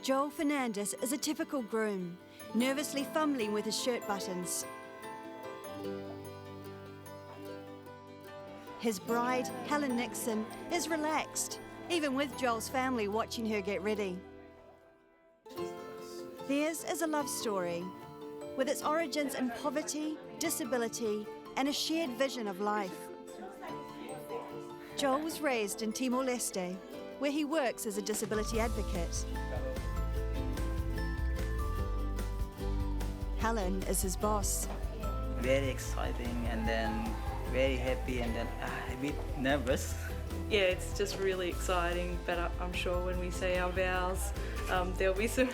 Joel Fernandes is a typical groom, nervously fumbling with his shirt buttons. His bride, Helen Nixon, is relaxed, even with Joel's family watching her get ready. Theirs is a love story, with its origins in poverty, disability, and a shared vision of life. Joel was raised in Timor Leste, where he works as a disability advocate. Helen is his boss. Very exciting and then very happy and then a bit nervous. Yeah, it's just really exciting, but I'm sure when we say our vows, there'll be some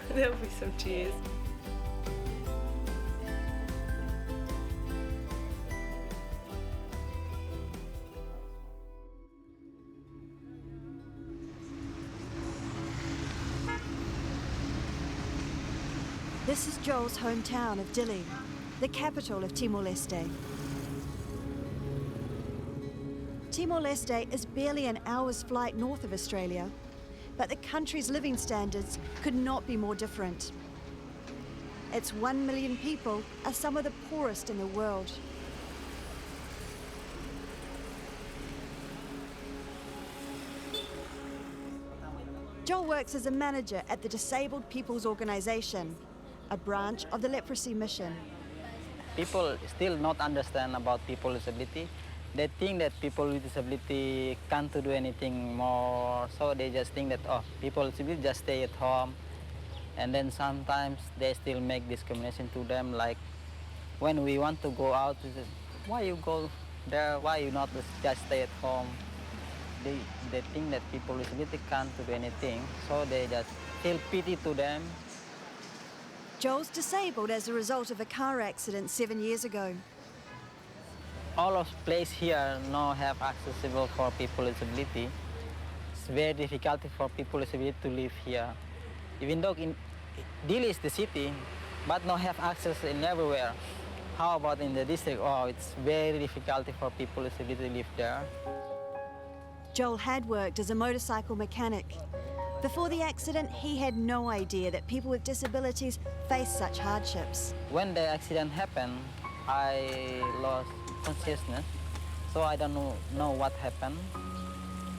tears. This is Joel's hometown of Dili, the capital of Timor Leste. Timor Leste is barely an hour's flight north of Australia, but the country's living standards could not be more different. Its 1 million people are some of the poorest in the world. Joel works as a manager at the Disabled People's Organisation, a branch of the Leprosy Mission. People still not understand about people with disability. They think that people with disability can't do anything more, so they just think that, oh, people with disability just stay at home. And then sometimes they still make discrimination to them, like when we want to go out, they say, why you go there, why you not just stay at home? They think that people with disability can't do anything, so they just feel pity to them. Joel's disabled as a result of a car accident 7 years ago. All of place here no have accessible for people with disability. It's very difficult for people with disability to live here. Even though Dili is the city, but no have access in everywhere. How about in the district? Oh, it's very difficult for people with disability to live there. Joel had worked as a motorcycle mechanic. Before the accident, he had no idea that people with disabilities face such hardships. When the accident happened, I lost consciousness, so I don't know what happened.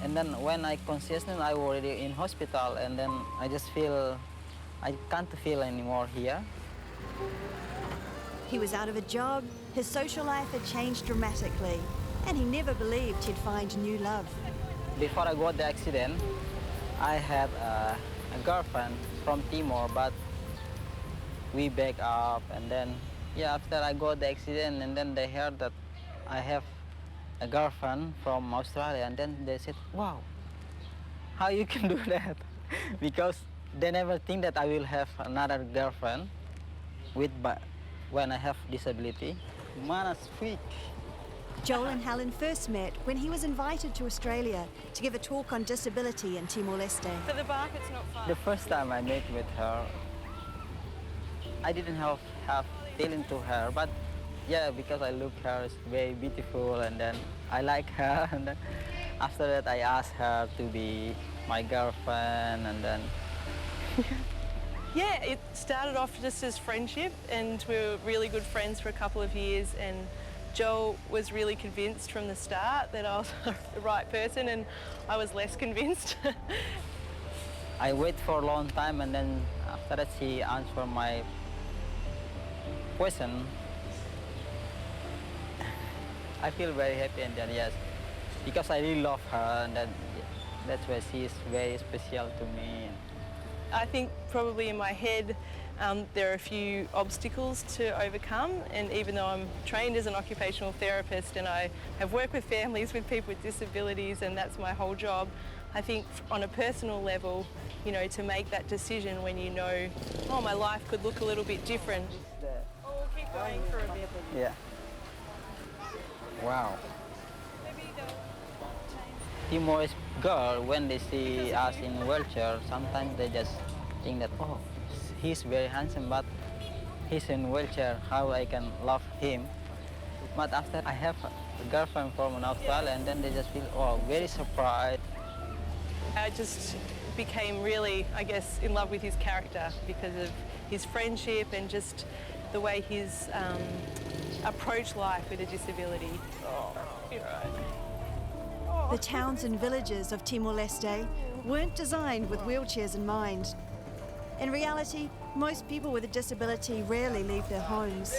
And then when I consciousness, I was already in hospital, and then I just feel, I can't feel anymore here. He was out of a job, his social life had changed dramatically, and he never believed he'd find new love. Before I got the accident, I had a girlfriend from Timor, but we break up, and then after I got the accident, and then they heard that I have a girlfriend from Australia, and then they said, wow, how you can do that? Because they never think that I will have another girlfriend when I have disability. Mana speak. Joel and Helen first met when he was invited to Australia to give a talk on disability in Timor Leste. For the bark, it's not far. The first time I met with her, I didn't have feeling to her, but because I look her, it's very beautiful, and then I like her, and then after that I asked her to be my girlfriend, and then Yeah, it started off just as friendship, and we were really good friends for a couple of years, and Joel was really convinced from the start that I was the right person, and I was less convinced. I wait for a long time, and then after that she answered my question. I feel very happy, and then yes, because I really love her, and then that's why she is very special to me. I think probably in my head there are a few obstacles to overcome, and even though I'm trained as an occupational therapist and I have worked with families with people with disabilities, and that's my whole job, I think on a personal level, you know, to make that decision when you know, oh, my life could look a little bit different. Oh, we'll keep going for a bit. Yeah. Wow. Timorese girl, when they see us in wheelchair, sometimes they just think that, oh, he's very handsome, but he's in wheelchair, how I can love him. But after I have a girlfriend from Australia, and then they just feel, oh, very surprised. I just became really, I guess, in love with his character because of his friendship and just the way he's approached life with a disability. Oh, you're right. The towns and villages of Timor Leste weren't designed with wheelchairs in mind. In reality, most people with a disability rarely leave their homes.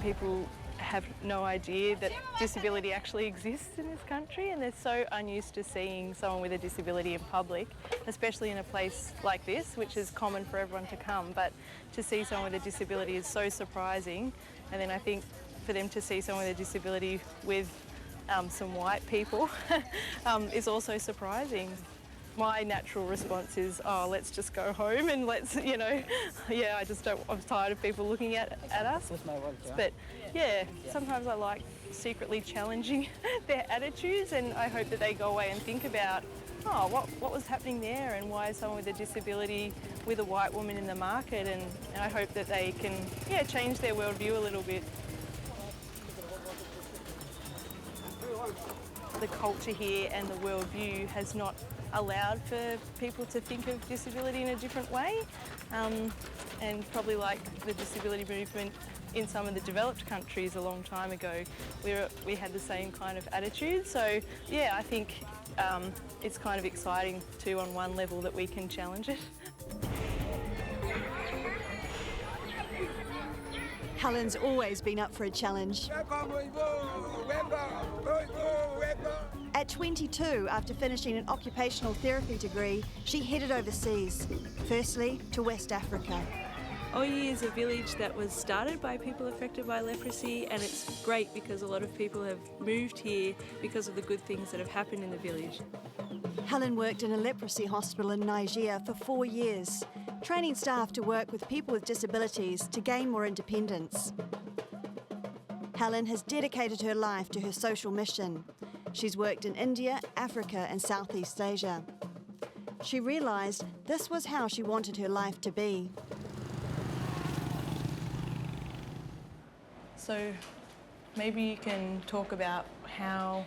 People have no idea that disability actually exists in this country, and they're so unused to seeing someone with a disability in public, especially in a place like this, which is common for everyone to come. But to see someone with a disability is so surprising, and then I think for them to see someone with a disability with some white people is also surprising. My natural response is, oh, let's just go home and let's, you know, yeah, I'm tired of people looking at us. But yeah, sometimes I like secretly challenging their attitudes, and I hope that they go away and think about, oh, what was happening there, and why is someone with a disability with a white woman in the market, and I hope that they can, yeah, change their worldview a little bit. The culture here and the worldview has not allowed for people to think of disability in a different way, and probably like the disability movement in some of the developed countries a long time ago, we had the same kind of attitude. So yeah, I think it's kind of exciting too on one level that we can challenge it. Helen's always been up for a challenge. At 22, after finishing an occupational therapy degree, she headed overseas, firstly to West Africa. Oyi is a village that was started by people affected by leprosy, and it's great because a lot of people have moved here because of the good things that have happened in the village. Helen worked in a leprosy hospital in Niger for 4 years, training staff to work with people with disabilities to gain more independence. Helen has dedicated her life to her social mission. She's worked in India, Africa and Southeast Asia. She realised this was how she wanted her life to be. So maybe you can talk about how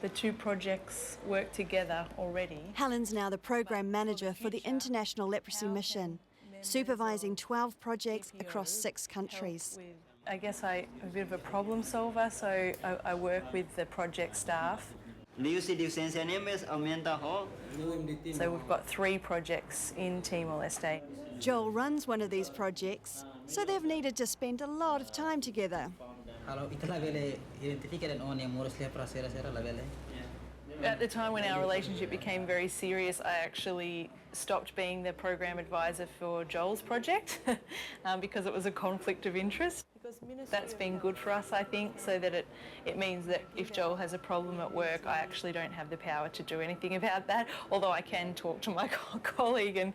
the two projects work together already. Helen's now the program manager for the International Leprosy Mission, supervising 12 projects across 6 countries. I guess I'm a bit of a problem solver, so I work with the project staff. So we've got 3 projects in Timor-Leste. Joel runs one of these projects, so they've needed to spend a lot of time together. At the time when our relationship became very serious, I actually stopped being the program advisor for Joel's project because it was a conflict of interest. That's been good for us, I think, so that it means that if Joel has a problem at work, I actually don't have the power to do anything about that, although I can talk to my colleague and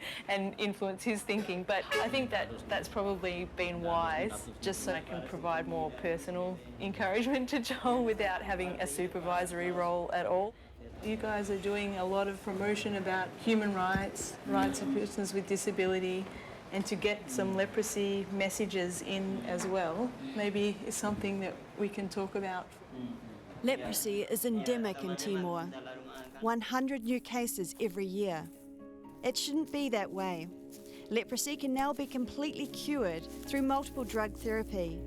influence his thinking. But I think that's probably been wise, just so I can provide more personal encouragement to Joel without having a supervisory role at all. You guys are doing a lot of promotion about human rights, rights of persons with disability, and to get some leprosy messages in as well, maybe is something that we can talk about. Leprosy is endemic in Timor. 100 new cases every year. It shouldn't be that way. Leprosy can now be completely cured through multiple drug therapy,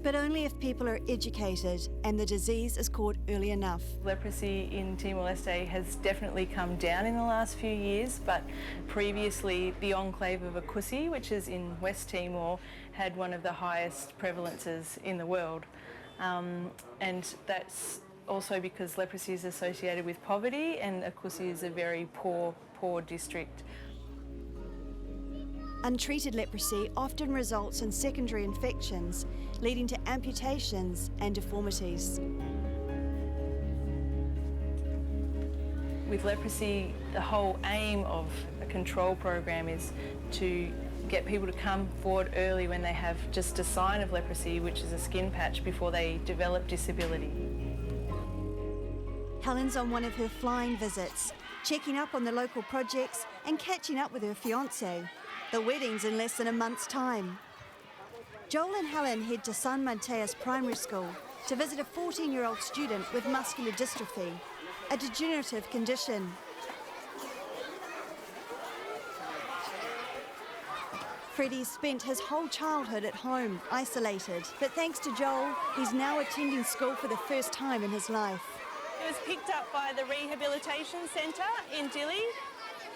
but only if people are educated and the disease is caught early enough. Leprosy in Timor-Leste has definitely come down in the last few years, but previously the enclave of Akusi, which is in West Timor, had one of the highest prevalences in the world. And that's also because leprosy is associated with poverty, and Akusi is a very poor district. Untreated leprosy often results in secondary infections, leading to amputations and deformities. With leprosy, the whole aim of a control program is to get people to come forward early when they have just a sign of leprosy, which is a skin patch, before they develop disability. Helen's on one of her flying visits, checking up on the local projects and catching up with her fiancé. The wedding's in less than a month's time. Joel and Helen head to San Mateus Primary School to visit a 14-year-old student with muscular dystrophy, a degenerative condition. Freddie spent his whole childhood at home, isolated. But thanks to Joel, he's now attending school for the first time in his life. He was picked up by the rehabilitation centre in Dili.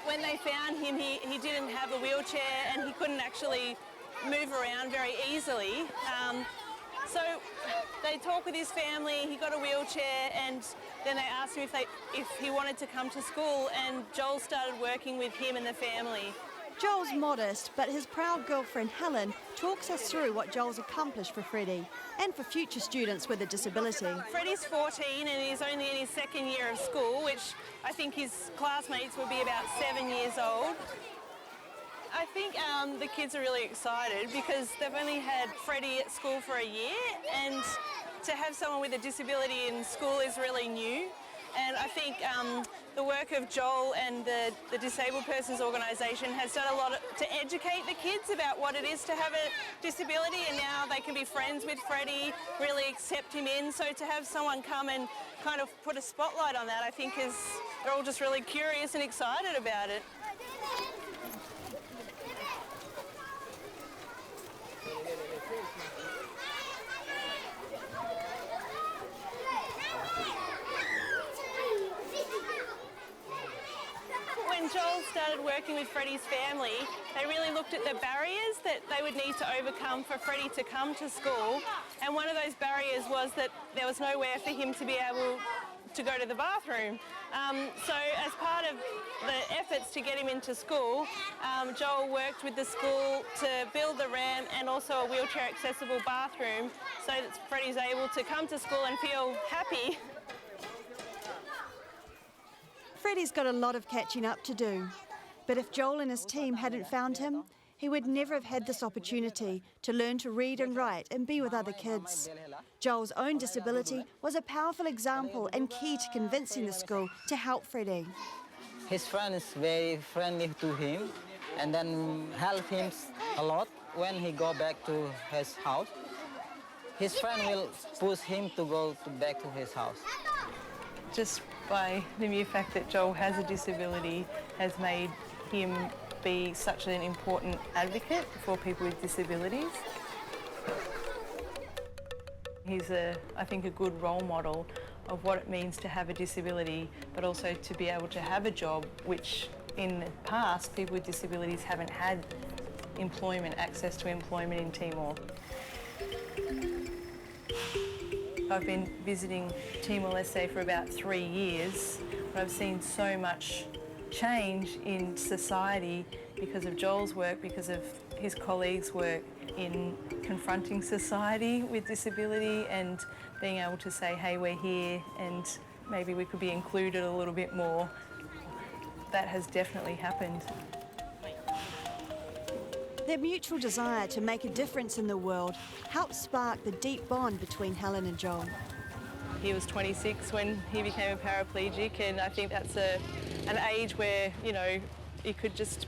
When they found him, he didn't have a wheelchair and he couldn't actually move around very easily. So they talked with his family, he got a wheelchair, and then they asked him if he wanted to come to school, and Joel started working with him and the family. Joel's modest, but his proud girlfriend Helen talks us through what Joel's accomplished for Freddie and for future students with a disability. Freddie's 14 and he's only in his second year of school, which I think his classmates would be about 7 years old. I think the kids are really excited because they've only had Freddie at school for a year, and to have someone with a disability in school is really new. And I think the work of Joel and the Disabled Persons Organisation has done a lot to educate the kids about what it is to have a disability, and now they can be friends with Freddie, really accept him in. So to have someone come and kind of put a spotlight on that, I think they're all just really curious and excited about it. When Joel started working with Freddie's family, they really looked at the barriers that they would need to overcome for Freddie to come to school. And one of those barriers was that there was nowhere for him to be able to go to the bathroom. So as part of the efforts to get him into school, Joel worked with the school to build the ramp and also a wheelchair accessible bathroom so that Freddie's able to come to school and feel happy. Freddie's got a lot of catching up to do, but if Joel and his team hadn't found him, he would never have had this opportunity to learn to read and write and be with other kids. Joel's own disability was a powerful example and key to convincing the school to help Freddie. His friend is very friendly to him and then help him a lot when he go back to his house. His friend will push him to go back to his house. Just by the mere fact that Joel has a disability has made him be such an important advocate for people with disabilities. He's I think a good role model of what it means to have a disability, but also to be able to have a job, which in the past people with disabilities haven't had access to employment in Timor. I've been visiting Timor Leste for about 3 years, but I've seen so much change in society because of Joel's work, because of his colleagues' work in confronting society with disability and being able to say, hey, we're here and maybe we could be included a little bit more. That has definitely happened. Their mutual desire to make a difference in the world helped spark the deep bond between Helen and Joel. He was 26 when he became a paraplegic, and I think that's an age where, you know, you could just,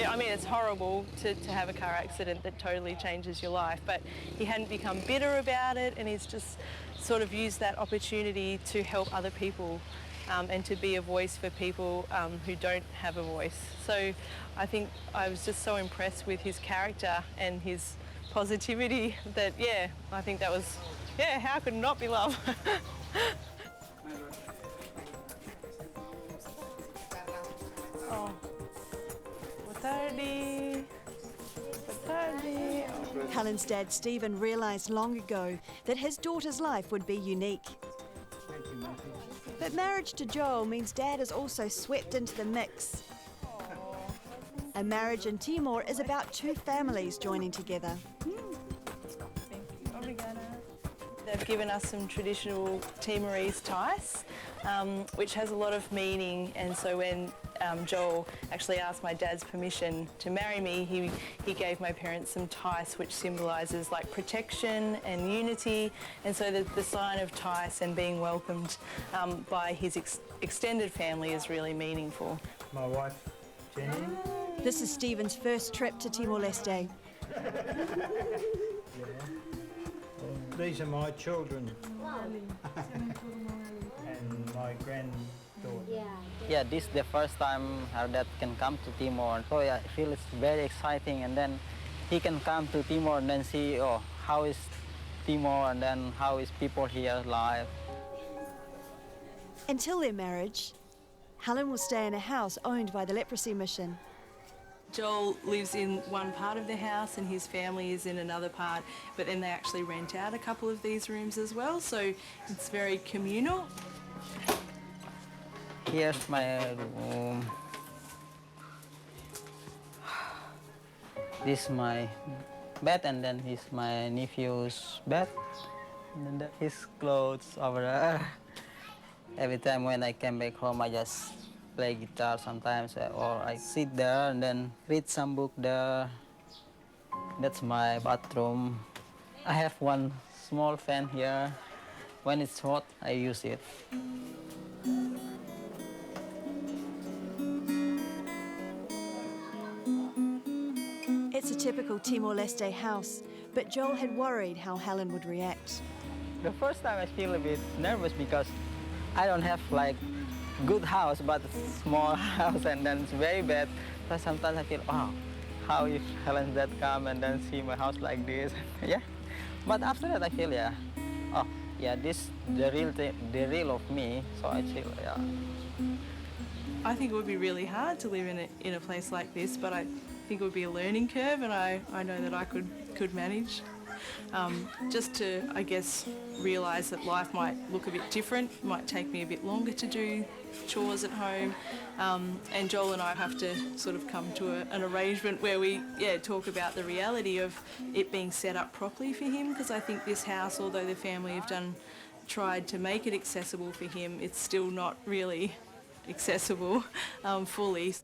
I mean, it's horrible to have a car accident that totally changes your life, but he hadn't become bitter about it, and he's just sort of used that opportunity to help other people and to be a voice for people who don't have a voice. So I think I was just so impressed with his character and his positivity that, yeah, I think that was, yeah, how could it not be love? Oh, boa tarde. Helen's dad, Stephen, realised long ago that his daughter's life would be unique. But marriage to Joel means Dad is also swept into the mix. A marriage in Timor is about two families joining together. They've given us some traditional Timorese tais, which has a lot of meaning, and so when Joel actually asked my dad's permission to marry me, he gave my parents some tais, which symbolises like protection and unity, and so the sign of tais and being welcomed by his extended family is really meaningful. My wife, Jenny. This is Stephen's first trip to Timor Leste. These are my children and my granddaughter. Yeah, this is the first time her dad can come to Timor. So yeah, I feel it's very exciting, and then he can come to Timor and then see, oh, how is Timor, and then how is people here live. Until their marriage, Helen will stay in a house owned by the leprosy mission. Joel lives in one part of the house and his family is in another part, but then they actually rent out a couple of these rooms as well, so it's very communal. Here's my room. This is my bed, and then here's my nephew's bed. And then his clothes over there. Every time when I came back home, I just play guitar sometimes, or I sit there and then read some book there. That's my bathroom. I have one small fan here. When it's hot, I use it. It's a typical Timor Leste house, but Joel had worried how Helen would react. The first time I feel a bit nervous because I don't have like good house, but small house, and then it's very bad. So sometimes I feel, oh, how if Helen's dad come and then see my house like this? Yeah. But after that I feel, yeah, oh, yeah, this the real of me. So I feel, yeah. I think it would be really hard to live in a place like this, but I think it would be a learning curve, and I know that I could manage. Just to, I guess, realise that life might look a bit different, might take me a bit longer to do chores at home, and Joel and I have to sort of come to an arrangement where we talk about the reality of it being set up properly for him, because I think this house, although the family have tried to make it accessible for him, it's still not really accessible fully.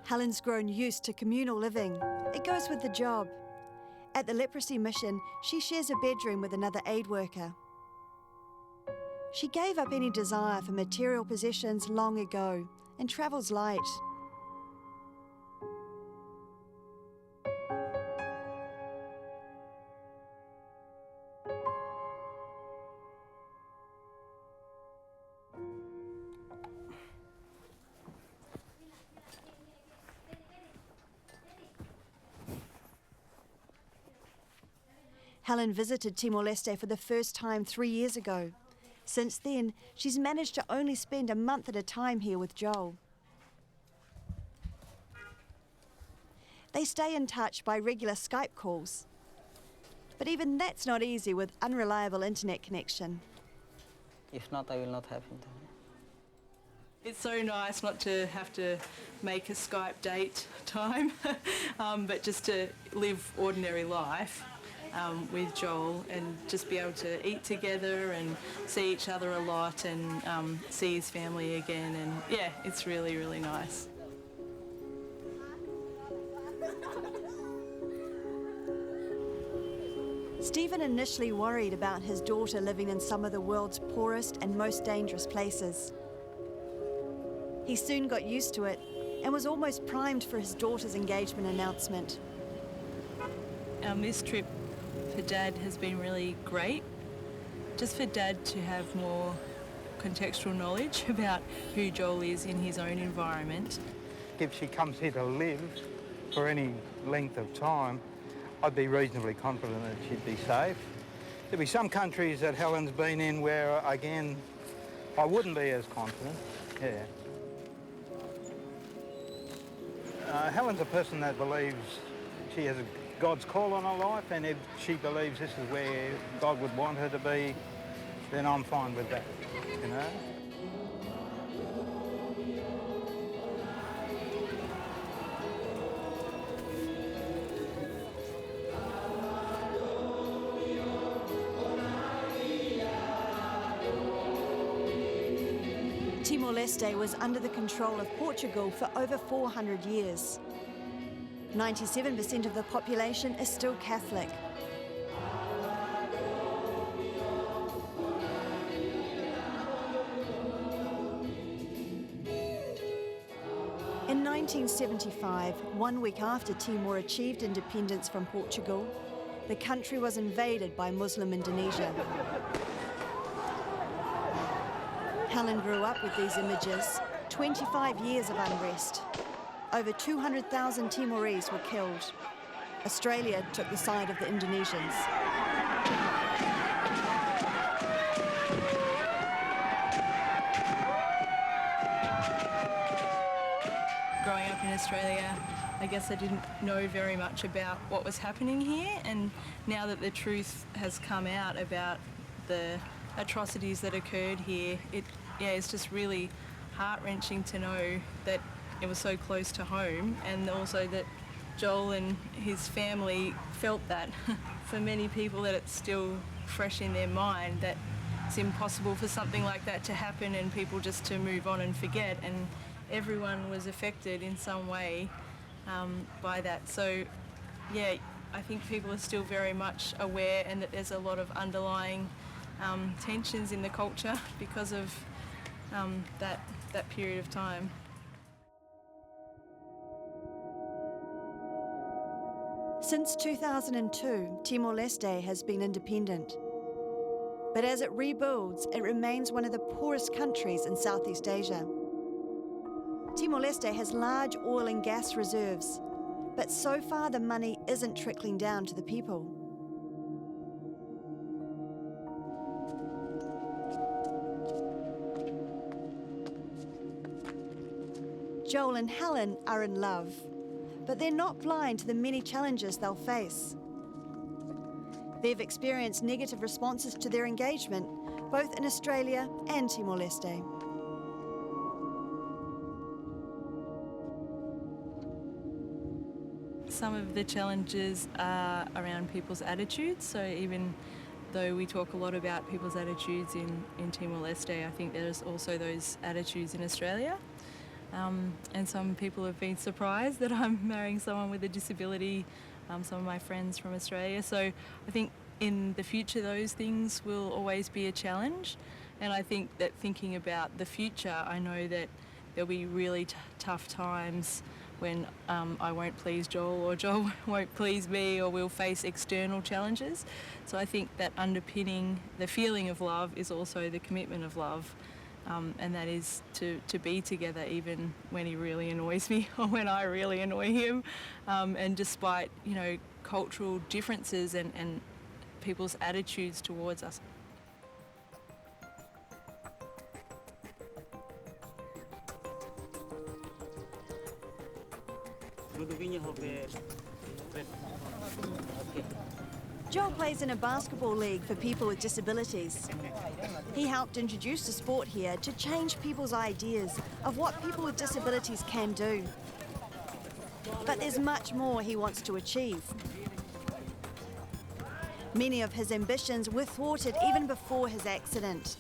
Helen's grown used to communal living. It goes with the job. At the leprosy mission, she shares a bedroom with another aid worker. She gave up any desire for material possessions long ago and travels light. Helen visited Timor-Leste for the first time 3 years ago. Since then, she's managed to only spend a month at a time here with Joel. They stay in touch by regular Skype calls. But even that's not easy with unreliable internet connection. If not, I will not have internet. It's so nice not to have to make a Skype date time, but just to live ordinary life. With Joel, and just be able to eat together and see each other a lot, and see his family again, and yeah, it's really, really nice. Stephen initially worried about his daughter living in some of the world's poorest and most dangerous places. He soon got used to it and was almost primed for his daughter's engagement announcement. This trip for Dad has been really great, just for Dad to have more contextual knowledge about who Joel is in his own environment. If she comes here to live for any length of time, I'd be reasonably confident that she'd be safe. There'll be some countries that Helen's been in where, again, I wouldn't be as confident, yeah. Helen's a person that believes she has God's call on her life, and if she believes this is where God would want her to be, then I'm fine with that, you know. Timor-Leste was under the control of Portugal for over 400 years. 97% of the population is still Catholic. In 1975, 1 week after Timor achieved independence from Portugal, the country was invaded by Muslim Indonesia. Helen grew up with these images, 25 years of unrest. Over 200,000 Timorese were killed. Australia took the side of the Indonesians. Growing up in Australia, I guess I didn't know very much about what was happening here, and now that the truth has come out about the atrocities that occurred here, it's just really heart-wrenching to know that it was so close to home, and also that Joel and his family felt that. For many people, that it's still fresh in their mind, that it's impossible for something like that to happen and people just to move on and forget, and everyone was affected in some way by that. So yeah, I think people are still very much aware, and that there's a lot of underlying tensions in the culture because of that period of time. Since 2002, Timor Leste has been independent. But as it rebuilds, it remains one of the poorest countries in Southeast Asia. Timor Leste has large oil and gas reserves, but so far the money isn't trickling down to the people. Joel and Helen are in love, but they're not blind to the many challenges they'll face. They've experienced negative responses to their engagement, both in Australia and Timor Leste. Some of the challenges are around people's attitudes, so even though we talk a lot about people's attitudes in Timor-Leste, I think there's also those attitudes in Australia. And some people have been surprised that I'm marrying someone with a disability, some of my friends from Australia. So I think in the future those things will always be a challenge. And I think that thinking about the future, I know that there'll be really tough times when I won't please Joel, or Joel won't please me, or we'll face external challenges. So I think that underpinning the feeling of love is also the commitment of love. And that is to be together even when he really annoys me or when I really annoy him. And despite, cultural differences and people's attitudes towards us. Joel plays in a basketball league for people with disabilities. He helped introduce the sport here to change people's ideas of what people with disabilities can do. But there's much more he wants to achieve. Many of his ambitions were thwarted even before his accident.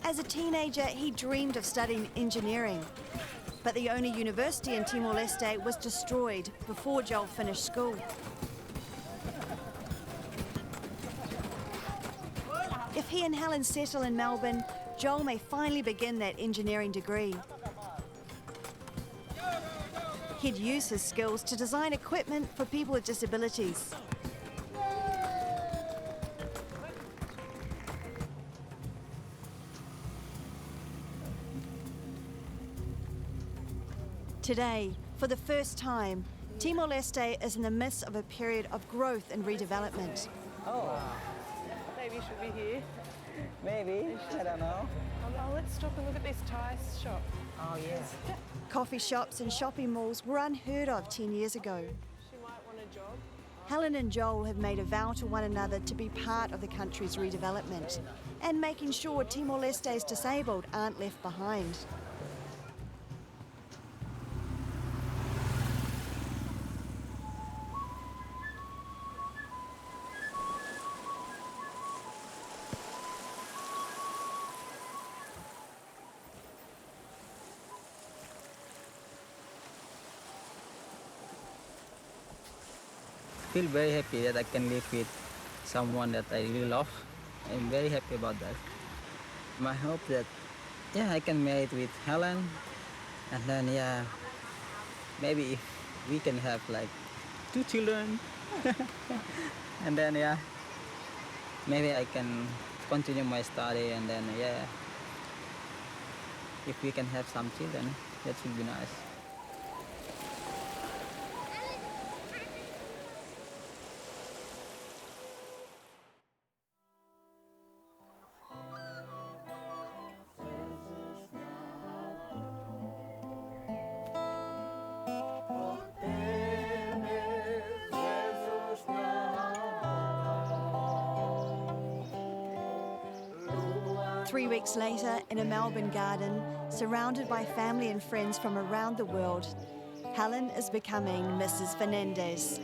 As a teenager, he dreamed of studying engineering, but the only university in Timor-Leste was destroyed before Joel finished school. If he and Helen settle in Melbourne, Joel may finally begin that engineering degree. He'd use his skills to design equipment for people with disabilities. Today, for the first time, Timor-Leste is in the midst of a period of growth and redevelopment. Oh, Maybe you should be here. maybe. I don't know. Oh, let's stop and look at this Thai shop. Oh, yes. Coffee shops and shopping malls were unheard of 10 years ago. She might want a job. Helen and Joel have made a vow to one another to be part of the country's redevelopment and making sure Timor-Leste's disabled aren't left behind. I feel very happy that I can live with someone that I really love. I'm very happy about that. I hope that, I can marry with Helen, and then, maybe if we can have like 2 children, And then, yeah, maybe I can continue my study, and then, yeah, if we can have some children, that would be nice. 3 weeks later, in a Melbourne garden, surrounded by family and friends from around the world, Helen is becoming Mrs. Fernandes.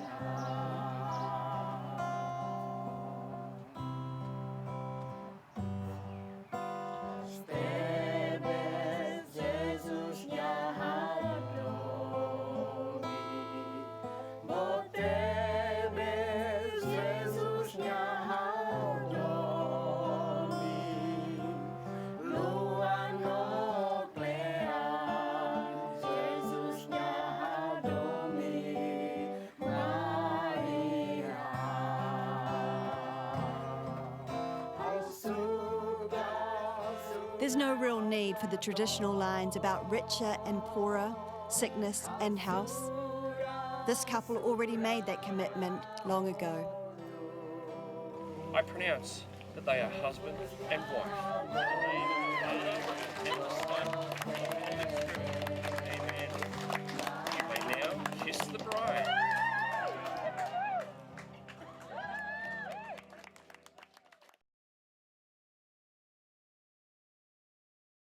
There's no real need for the traditional lines about richer and poorer, sickness and health. This couple already made that commitment long ago. I pronounce that they are husband and wife.